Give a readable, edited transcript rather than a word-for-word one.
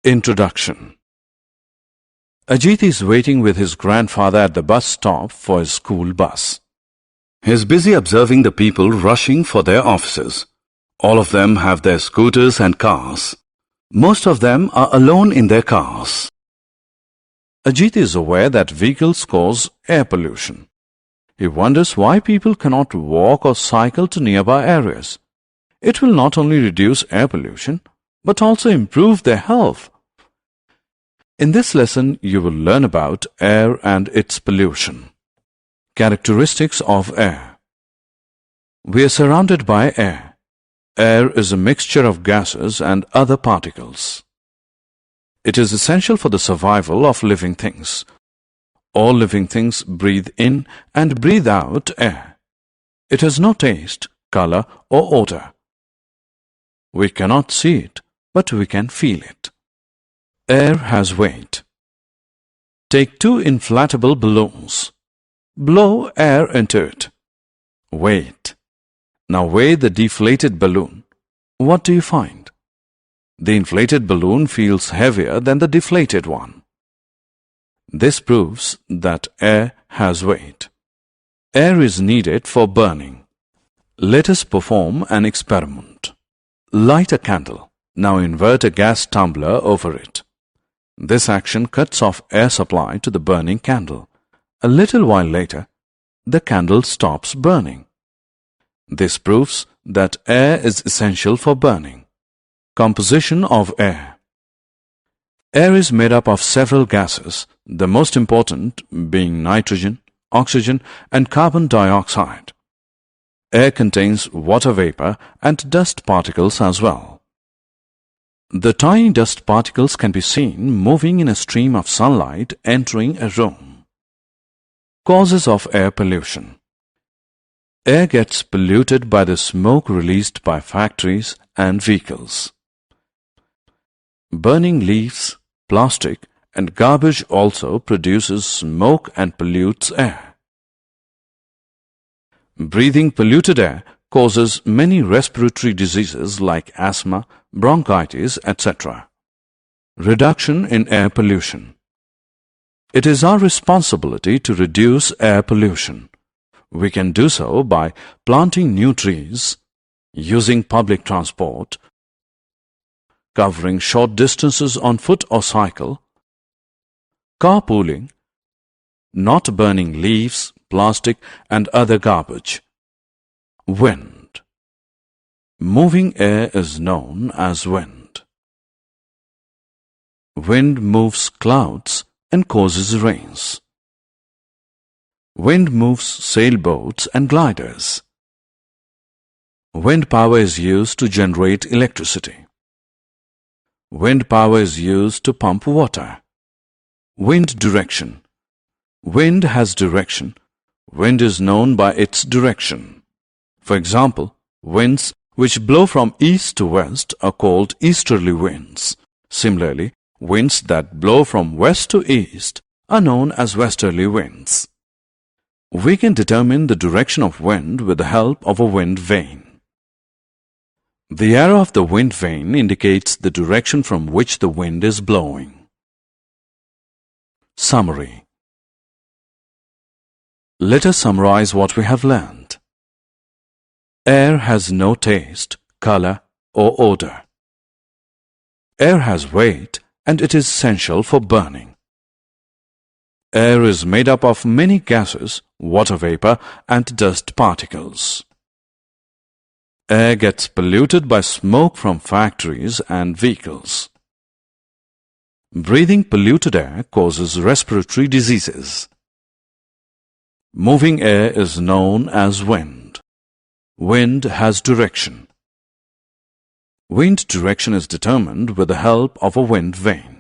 Introduction. Ajit is waiting with his grandfather at the bus stop for his school bus. He is busy observing the people rushing for their offices. All of them have their scooters and cars. Most of them are alone in their cars. Ajit is aware that vehicles cause air pollution. He wonders why people cannot walk or cycle to nearby areas. It will not only reduce air pollution, but also improve their health. In this lesson, you will learn about air and its pollution. Characteristics of air. We are surrounded by air. Air is a mixture of gases and other particles. It is essential for the survival of living things. All living things breathe in and breathe out air. It has no taste, color, or odor. We cannot see it, but we can feel it. Air has weight. Take two inflatable balloons. Blow air into it. Weight. Now weigh the deflated balloon. What do you find? The inflated balloon feels heavier than the deflated one. This proves that air has weight. Air is needed for burning. Let us perform an experiment. Light a candle. Now invert a gas tumbler over it. This action cuts off air supply to the burning candle. A little while later, the candle stops burning. This proves that air is essential for burning. Composition of air. Air is made up of several gases, the most important being nitrogen, oxygen, and carbon dioxide. Air contains water vapor and dust particles as well. The tiny dust particles can be seen moving in a stream of sunlight entering a room. Causes of air pollution. Air gets polluted by the smoke released by factories and vehicles. Burning leaves, plastic, and garbage also produces smoke and pollutes air. Breathing polluted air causes many respiratory diseases like asthma, bronchitis, etc. Reduction in air pollution. It is our responsibility to reduce air pollution. We can do so by planting new trees, using public transport, covering short distances on foot or cycle, carpooling, not burning leaves, plastic, and other garbage. Wind. Moving air is known as wind. Wind moves clouds and causes rains. Wind moves sailboats and gliders. Wind power is used to generate electricity. Wind power is used to pump water. Wind direction. Wind has direction. Wind is known by its direction. For example, winds which blow from east to west are called easterly winds. Similarly, winds that blow from west to east are known as westerly winds. We can determine the direction of wind with the help of a wind vane. The arrow of the wind vane indicates the direction from which the wind is blowing. Summary. Let us summarize what we have learned. Air has no taste, color, or odor. Air has weight and it is essential for burning. Air is made up of many gases, water vapor, and dust particles. Air gets polluted by smoke from factories and vehicles. Breathing polluted air causes respiratory diseases. Moving air is known as wind. Wind has direction. Wind direction is determined with the help of a wind vane.